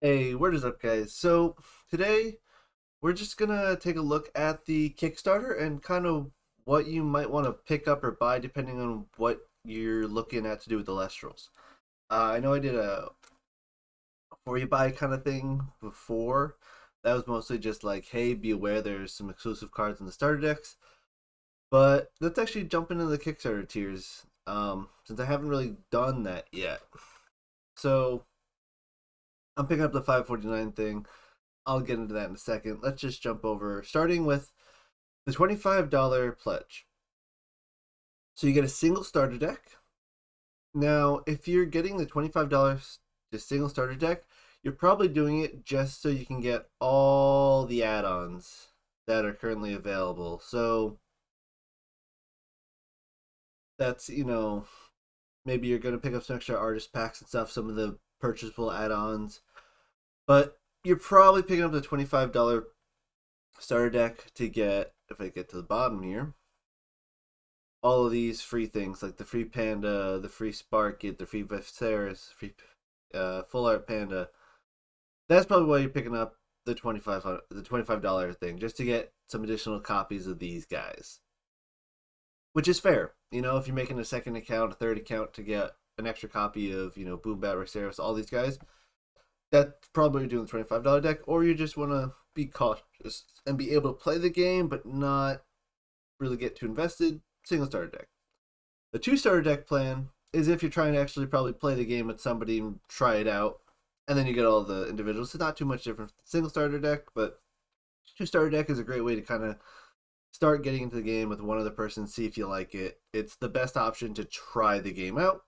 Hey, what is up, guys? So today we're just gonna take a look at the Kickstarter and kind of what you might want to pick up or buy depending on what you're looking at to do with the Elestrals. I know I did a before you buy kind of thing before. That was mostly just like, hey, be aware there's some exclusive cards in the starter decks. But let's actually jump into the Kickstarter tiers, since I haven't really done that yet. So I'm picking up the 549 thing. I'll get into that in a second. Let's just jump over, starting with the $25 pledge. So you get a single starter deck. Now, if you're getting the $25 to single starter deck, you're probably doing it just so you can get all the add-ons that are currently available. So that's, maybe you're going to pick up some extra artist packs and stuff, some of the purchasable add-ons. But you're probably picking up the $25 starter deck to get, if I get to the bottom here, all of these free things like the free panda, the free Sparkit, the free Viserys, free full art panda. That's probably why you're picking up the $25 thing, just to get some additional copies of these guys, which is fair. If you're making a second account, a third account to get an extra copy of Boom Bat, Viserys, all these guys, that's probably you're doing the $25 deck, or you just want to be cautious and be able to play the game but not really get too invested. Single starter deck. The two starter deck plan is if you're trying to actually probably play the game with somebody and try it out, and then you get all the individuals. It's not too much different from the single starter deck, but two starter deck is a great way to kind of start getting into the game with one other person, see if you like it. It's the best option to try the game out.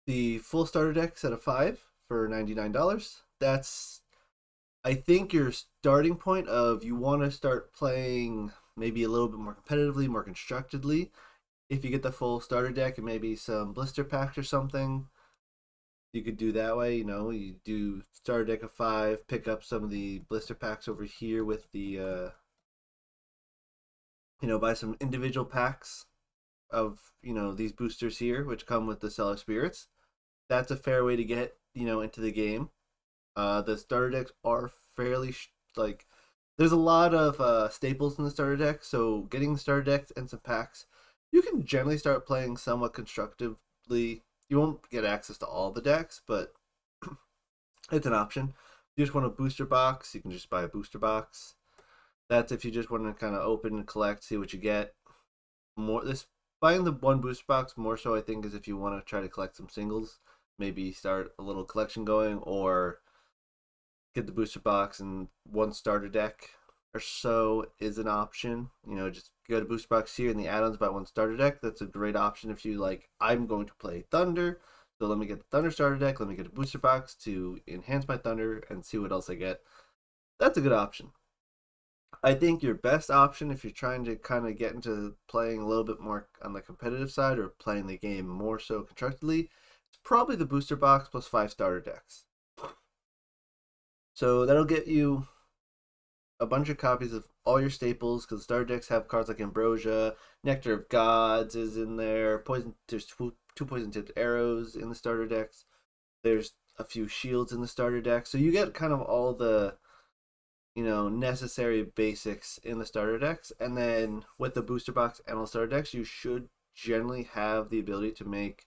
The full starter deck set of 5 for $99. That's, I think, your starting point of you want to start playing maybe a little bit more competitively, more constructedly. If you get the full starter deck and maybe some blister packs or something, you could do that way. You do starter deck of 5, pick up some of the blister packs over here with the, buy some individual packs of, these boosters here, which come with the Cellar Spirits. That's a fair way to get, into the game. The starter decks are fairly, like, there's a lot of staples in the starter deck, so getting the starter decks and some packs, you can generally start playing somewhat constructively. You won't get access to all the decks, but it's an option. If you just want a booster box, you can just buy a booster box. That's if you just want to kind of open and collect, see what you get. Buying the one booster box more so, I think, is if you want to try to collect some singles, maybe start a little collection going, or get the booster box and one starter deck or so is an option. Just go to booster box here and the add-ons buy one starter deck. That's a great option if you like, I'm going to play Thunder, so let me get the Thunder starter deck, let me get a booster box to enhance my Thunder and see what else I get. That's a good option. I think your best option if you're trying to kind of get into playing a little bit more on the competitive side or playing the game more so constructively, it's probably the booster box plus 5 starter decks. So that'll get you a bunch of copies of all your staples, because starter decks have cards like Ambrosia, Nectar of Gods is in there. There's two poison tipped arrows in the starter decks. There's a few shields in the starter deck, so you get kind of all the necessary basics in the starter decks. And then with the booster box and all starter decks, you should generally have the ability to make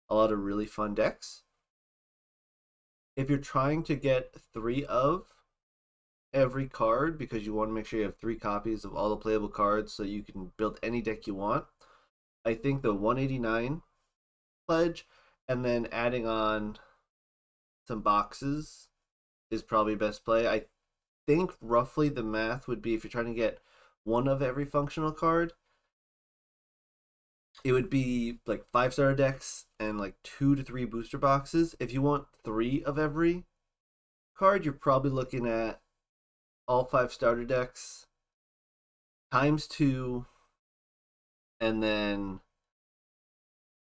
a lot of really fun decks. If you're trying to get 3 of every card, because you want to make sure you have 3 copies of all the playable cards so you can build any deck you want, I think the 189 pledge and then adding on some boxes is probably best play. I think roughly the math would be, if you're trying to get 1 of every functional card, it would be like 5 starter decks and like 2 to 3 booster boxes. If you want 3 of every card, you're probably looking at all 5 starter decks times 2, and then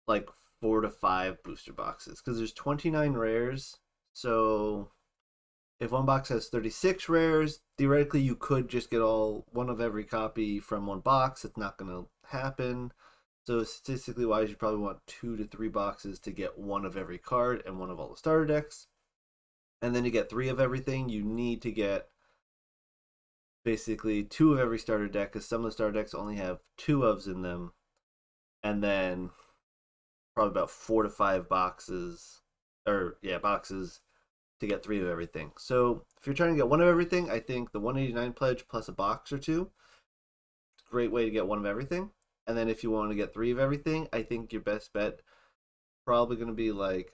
like 4 to 5 booster boxes, because there's 29 rares. So if one box has 36 rares, theoretically you could just get all 1 of every copy from one box. It's not going to happen. So statistically wise, you probably want 2 to 3 boxes to get 1 of every card and 1 of all the starter decks. And then to get 3 of everything, you need to get basically 2 of every starter deck, because some of the starter decks only have 2 ofs in them. And then probably about 4 to 5 boxes, boxes to get 3 of everything. So if you're trying to get 1 of everything, I think the 189 pledge plus a box or 2, great way to get 1 of everything. And then if you want to get 3 of everything, I think your best bet probably going to be like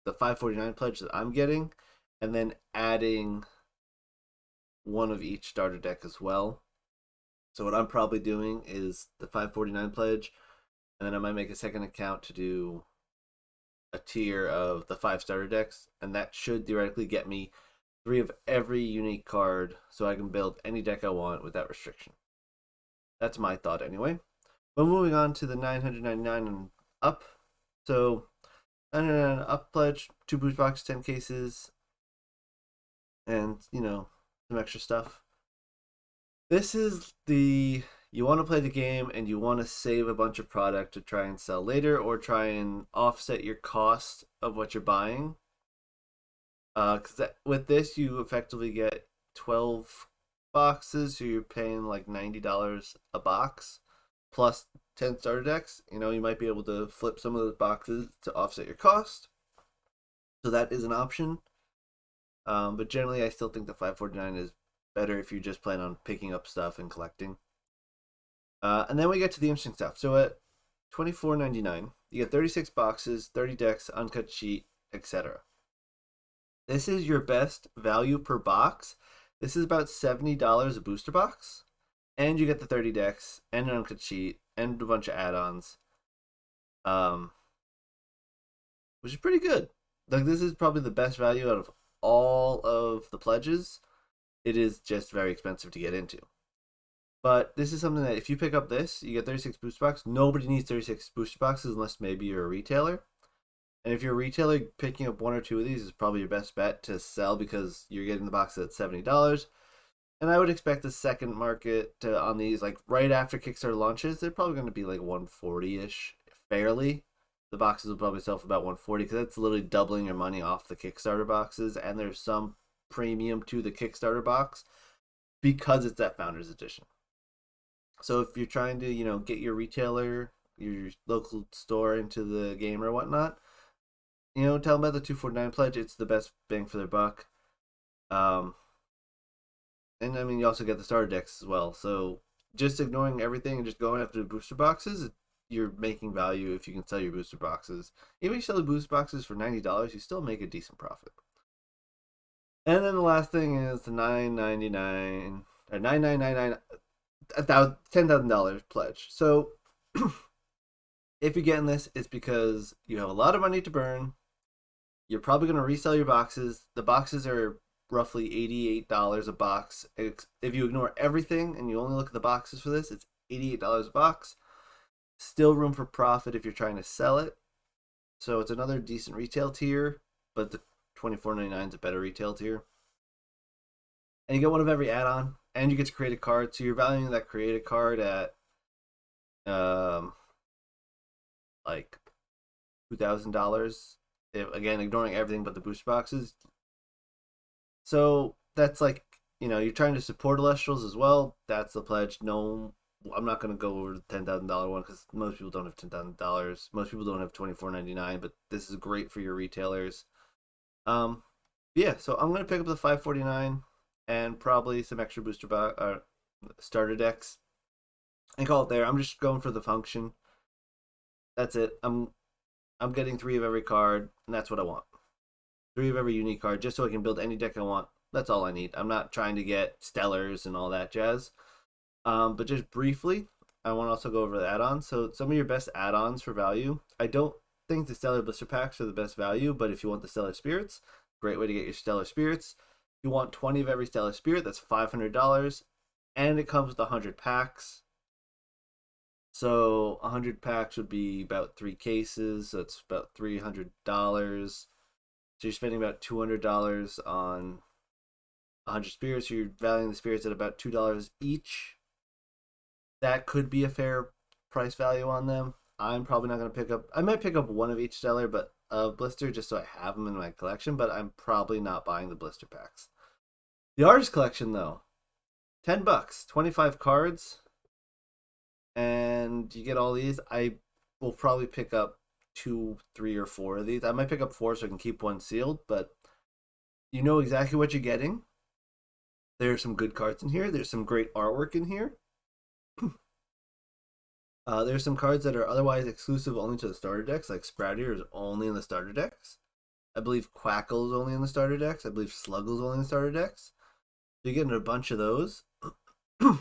the 549 pledge that I'm getting, and then adding 1 of each starter deck as well. So what I'm probably doing is the 549 pledge, and then I might make a second account to do a tier of the 5 starter decks, and that should theoretically get me 3 of every unique card, so I can build any deck I want without restriction. That's my thought anyway. But moving on to the 999 and up. So 999 up pledge, 2 boost boxes, 10 cases, and some extra stuff. This is you want to play the game and you want to save a bunch of product to try and sell later, or try and offset your cost of what you're buying. Because with this, you effectively get 12 boxes, so you're paying like $90 a box, plus 10 starter decks. You might be able to flip some of those boxes to offset your cost. So that is an option. But generally, I still think the 549 is better if you just plan on picking up stuff and collecting. And then we get to the interesting stuff. So at $24.99, you get 36 boxes, 30 decks, uncut sheet, etc. This is your best value per box. This is about $70 a booster box, and you get the 30 decks and an uncut sheet and a bunch of add-ons, which is pretty good. Like, this is probably the best value out of all of the pledges. It is just very expensive to get into. But this is something that if you pick up this, you get 36 booster boxes. Nobody needs 36 booster boxes unless maybe you're a retailer. And if you're a retailer, picking up 1 or 2 of these is probably your best bet to sell, because you're getting the box at $70. And I would expect the second market on these, like right after Kickstarter launches, they're probably going to be like 140-ish, fairly. The boxes will probably sell for about 140, because that's literally doubling your money off the Kickstarter boxes, and there's some premium to the Kickstarter box because it's that Founders Edition. So if you're trying to, get your retailer, your local store into the game or whatnot, tell them about the 249 pledge. It's the best bang for their buck. And I mean, you also get the starter decks as well. So just ignoring everything and just going after the booster boxes, you're making value if you can sell your booster boxes. Even if you sell the booster boxes for $90, you still make a decent profit. And then the last thing is the $999 or $9,999, $10,000 pledge. So if you're getting this, it's because you have a lot of money to burn. You're probably going to resell your boxes. The boxes are roughly $88 a box. If you ignore everything and you only look at the boxes for this, it's $88 a box. Still room for profit if you're trying to sell it. So it's another decent retail tier, but the $24.99 is a better retail tier. And you get 1 of every add-on, and you get to create a card. So you're valuing that created card at like $2,000. Again, ignoring everything but the booster boxes. So that's like, you're trying to support Elestrals as well. That's the pledge. No, I'm not going to go over the $10,000 one, because most people don't have $10,000. Most people don't have $24.99, but this is great for your retailers. Yeah, so I'm going to pick up the 549 and probably some extra starter decks and call it there. I'm just going for the function. That's it. I'm getting 3 of every card, and that's what I want. 3 of every unique card, just so I can build any deck I want. That's all I need. I'm not trying to get stellars and all that jazz. But just briefly, I want to also go over the add-ons. So some of your best add-ons for value. I don't think the Stellar Blister Packs are the best value, but if you want the Stellar Spirits, great way to get your Stellar Spirits. If you want 20 of every Stellar Spirit, that's $500, and it comes with 100 packs. So 100 packs would be about 3 cases, so it's about $300. So you're spending about $200 on 100 spirits. You're valuing the spirits at about $2 each. That could be a fair price value on them. I'm probably not going to pick up... I might pick up 1 of each stellar, but of blister just so I have them in my collection, but I'm probably not buying the blister packs. The artist collection though, $10, 25 cards, and you get all these. I will probably pick up 2, 3, or 4 of these. I might pick up 4 so I can keep one sealed, but you know exactly what you're getting. There's some good cards in here. There's some great artwork in here. There's some cards that are otherwise exclusive only to the starter decks, like Sprouter is only in the starter decks. I believe Quackle is only in the starter decks. I believe Sluggle is only in the starter decks. So you're getting a bunch of those. You're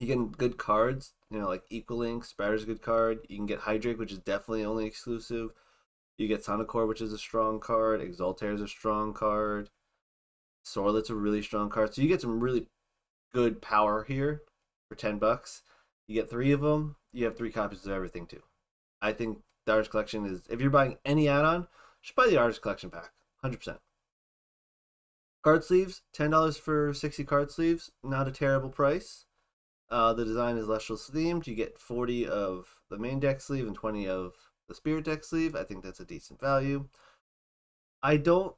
getting good cards, you know, like Equalink, Sprouter's a good card. You can get Hydrake, which is definitely only exclusive. You get Sonicore, which is a strong card. Exaltair is a strong card. Sorlet's a really strong card. So you get some really good power here for $10. You get 3 of them. You have 3 copies of everything too. I think the Artist Collection is, if you're buying any add-on, just buy the Artist Collection pack, 100%. Card sleeves, $10 for 60 card sleeves. Not a terrible price. The design is Elestrals themed. You get 40 of the main deck sleeve and 20 of the Spirit deck sleeve. I think that's a decent value. I don't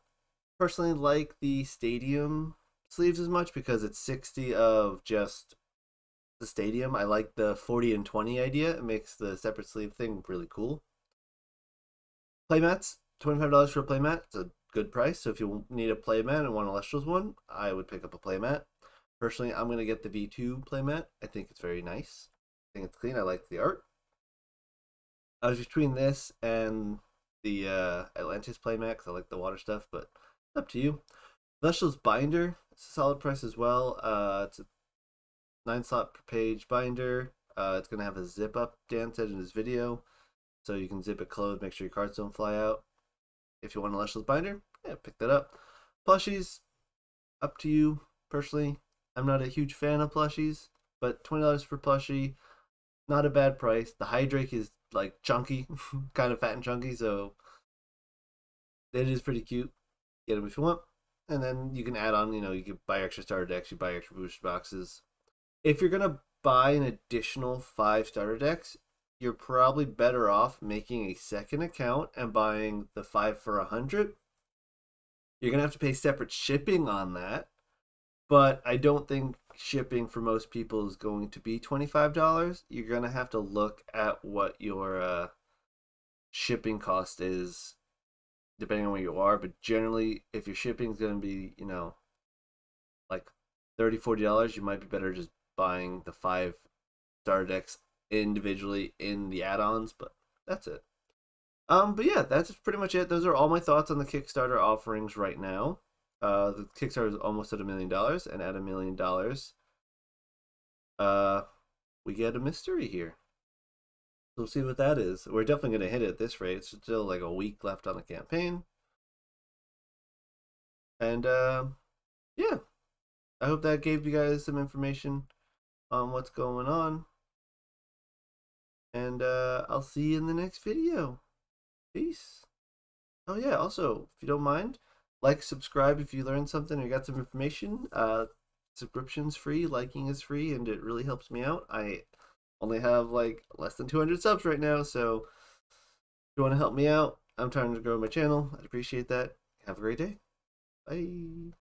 personally like the Stadium sleeves as much because it's 60 of just the Stadium. I like the 40 and 20 idea. It makes the separate sleeve thing really cool. Playmats, $25 for a playmat. It's a good price. So if you need a playmat and want an Elestrals one, I would pick up a playmat. Personally, I'm going to get the V2 playmat. I think it's very nice. I think it's clean. I like the art. I was between this and the Atlantis playmat because I like the water stuff, but it's up to you. Elestrals binder. It's a solid price as well. It's a 9-slot per page binder. It's going to have a zip up, Dan said in his video. So you can zip it closed, make sure your cards don't fly out. If you want an Elestrals binder, yeah, pick that up. Plushies, up to you. Personally, I'm not a huge fan of plushies, but $20 per plushie, not a bad price. The Hydrake is like chunky, kind of fat and chunky, so it is pretty cute. Get them if you want. And then you can add on, you know, you can buy extra starter decks, you buy extra booster boxes. If you're going to buy an additional 5 starter decks, you're probably better off making a second account and buying the 5 for 100. You're going to have to pay separate shipping on that, but I don't think shipping for most people is going to be $25. You're going to have to look at what your shipping cost is depending on where you are, but generally if your shipping is going to be, you know, like $30, $40, you might be better just buying the 5 starter decks individually in the add-ons, but that's it. But yeah, that's pretty much it. Those are all my thoughts on the Kickstarter offerings right now. The Kickstarter is almost at $1 million, and at $1 million, we get a mystery here. So we'll see what that is. We're definitely going to hit it at this rate. It's still like a week left on the campaign. And yeah, I hope that gave you guys some information on what's going on. And I'll see you in the next video. Peace. Oh yeah, also, if you don't mind, like, subscribe if you learned something or got some information. Subscription's free, liking is free, and it really helps me out. I only have like less than 200 subs right now, so if you want to help me out, I'm trying to grow my channel. I'd appreciate that. Have a great day. Bye.